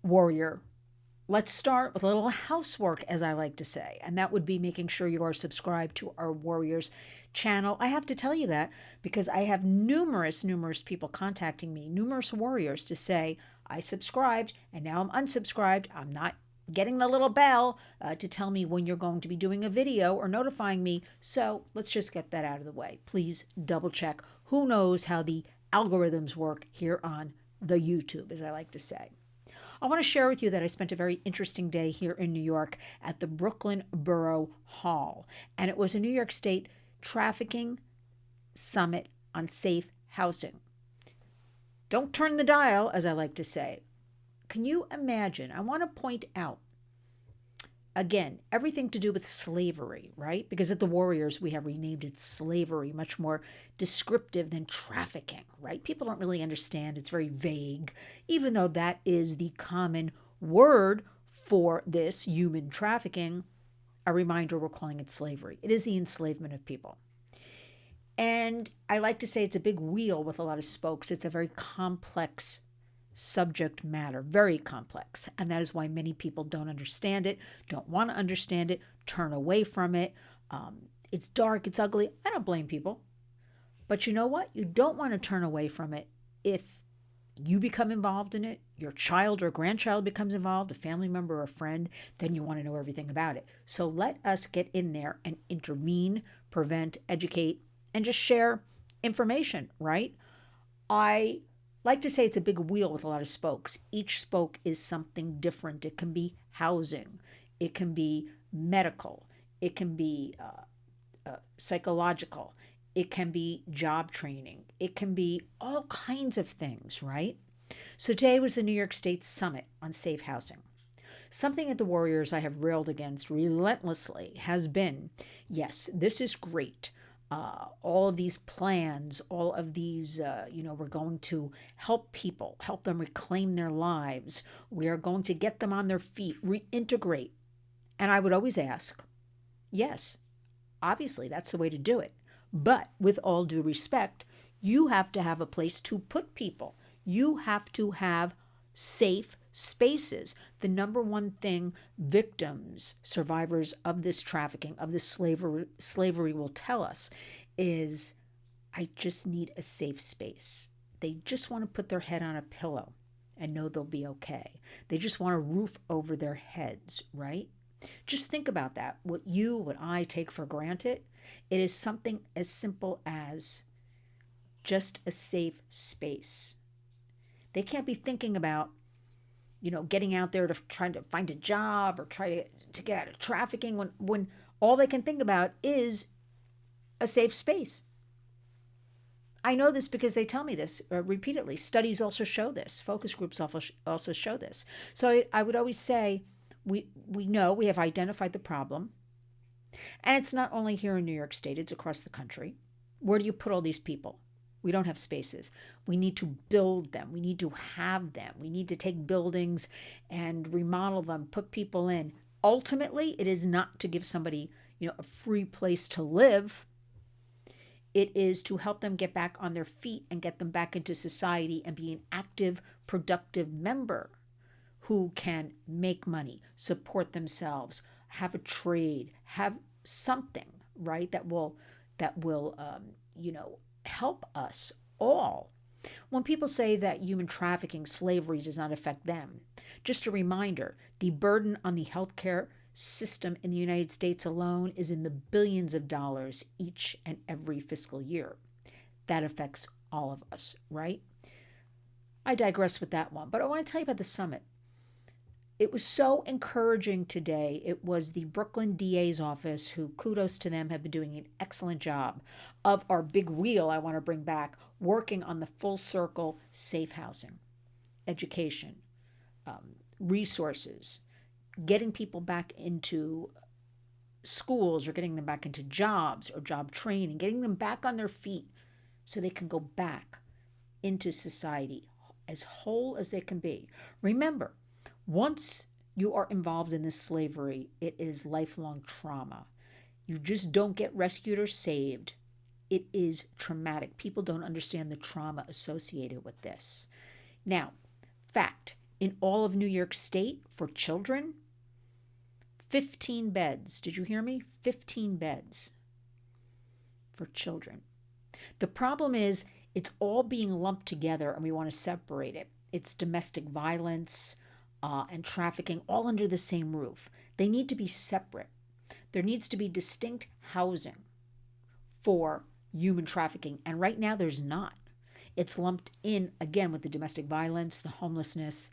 warrior, let's start with a little housework, as I like to say, and that would be making sure you are subscribed to our Warriors channel. I have to tell you that because I have numerous people contacting me, numerous warriors to say, I subscribed and now I'm unsubscribed. I'm not getting the little bell to tell me when you're going to be doing a video or notifying me. So let's just get that out of the way. Please double check. Who knows how the algorithms work here on the YouTube, as I like to say. I want to share with you that I spent a very interesting day here in New York at the Brooklyn Borough Hall, and it was a New York State Trafficking Summit on Safe Housing. Don't turn the dial, as I like to say. Can you imagine? I want to point out, again, everything to do with slavery, right? Because at the Warriors, we have renamed it slavery, much more descriptive than trafficking, right? People don't really understand. It's very vague, even though that is the common word for this human trafficking. A reminder, we're calling it slavery. It is the enslavement of people. And I like to say it's a big wheel with a lot of spokes. It's a very complex subject matter, very complex. And that is why many people don't understand it, don't want to understand it, turn away from it. It's dark, it's ugly. I don't blame people. But you know what? You don't want to turn away from it if you become involved in it, your child or grandchild becomes involved, a family member or a friend, then you want to know everything about it. So let us get in there and intervene, prevent, educate, and just share information, right? I like to say it's a big wheel with a lot of spokes. Each spoke is something different. It can be housing, it can be medical, it can be psychological, it can be job training, it can be all kinds of things, right? So today was the New York State Summit on Safe Housing. Something at the Warriors I have railed against relentlessly has been, yes, this is great. All of these plans, all of these, we're going to help people, help them reclaim their lives. We are going to get them on their feet, reintegrate. And I would always ask, yes, obviously that's the way to do it. But with all due respect, you have to have a place to put people. You have to have safe spaces. The number one thing victims, survivors of this trafficking, of this slavery will tell us is, I just need a safe space. They just want to put their head on a pillow and know they'll be okay. They just want a roof over their heads, right? Just think about that. What I take for granted, it is something as simple as just a safe space. They can't be thinking about getting out there to try to find a job or try to get out of trafficking when all they can think about is a safe space. I know this because they tell me this repeatedly. Studies also show this. Focus groups also show this. So I would always say, we know we have identified the problem. And it's not only here in New York State, it's across the country. Where do you put all these people? We don't have spaces. We need to build them. We need to have them. We need to take buildings and remodel them, put people in. Ultimately, it is not to give somebody, a free place to live. It is to help them get back on their feet and get them back into society and be an active, productive member who can make money, support themselves, have a trade, have something, right, that will help us all. When people say that human trafficking, slavery does not affect them, just a reminder, the burden on the healthcare system in the United States alone is in the billions of dollars each and every fiscal year. That affects all of us, right? I digress with that one, but I want to tell you about the summit. It was so encouraging today. It was the Brooklyn DA's office, who, kudos to them, have been doing an excellent job of our big wheel I want to bring back, working on the full circle safe housing, education, resources, getting people back into schools or getting them back into jobs or job training, getting them back on their feet so they can go back into society as whole as they can be. Remember, once you are involved in this slavery, it is lifelong trauma. You just don't get rescued or saved. It is traumatic. People don't understand the trauma associated with this. Now, fact, in all of New York State for children, 15 beds. Did you hear me? 15 beds for children. The problem is it's all being lumped together and we want to separate it. It's domestic violence and trafficking all under the same roof. They need to be separate. There needs to be distinct housing for human trafficking. And right now there's not. It's lumped in again with the domestic violence, the homelessness.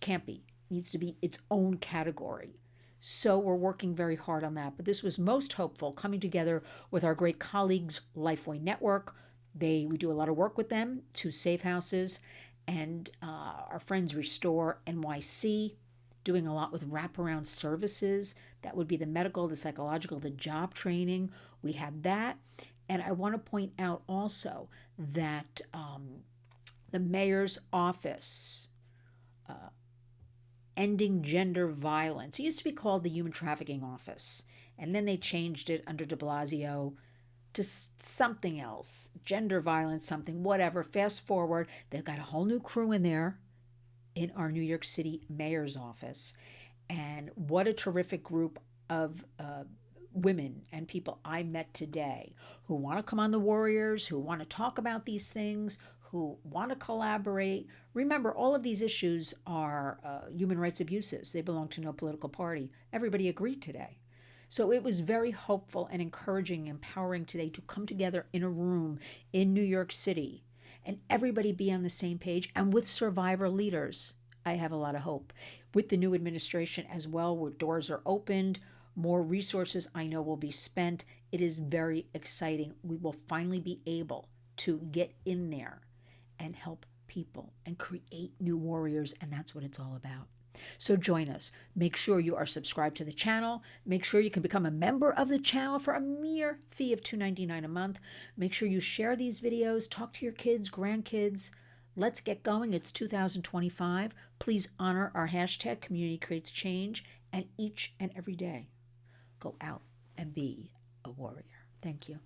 Can't be. Needs to be its own category. So we're working very hard on that. But this was most hopeful, coming together with our great colleagues, Lifeway Network. We do a lot of work with them, 2 safe houses, and our friends Restore NYC, doing a lot with wraparound services. That would be the medical, the psychological, the job training. We had that. And I want to point out also that the mayor's office, ending gender violence. It used to be called the Human Trafficking Office, and then they changed it under de Blasio to something else, gender violence, something, whatever. Fast forward, they've got a whole new crew in there in our New York City mayor's office, and what a terrific group of women and people I met today who want to come on the Warriors, who want to talk about these things, who want to collaborate. Remember, all of these issues are human rights abuses. They belong to no political party. Everybody agreed today. So it was very hopeful and encouraging, empowering today to come together in a room in New York City and everybody be on the same page, and with survivor leaders. I have a lot of hope. With the new administration as well, where doors are opened, more resources I know will be spent. It is very exciting. We will finally be able to get in there and help people and create new warriors, and that's what it's all about. So join us. Make sure you are subscribed to the channel. Make sure you can become a member of the channel for a mere fee of $2.99 a month. Make sure you share these videos. Talk to your kids, grandkids. Let's get going. It's 2025. Please honor our hashtag Community Creates Change, and each and every day, go out and be a warrior. Thank you.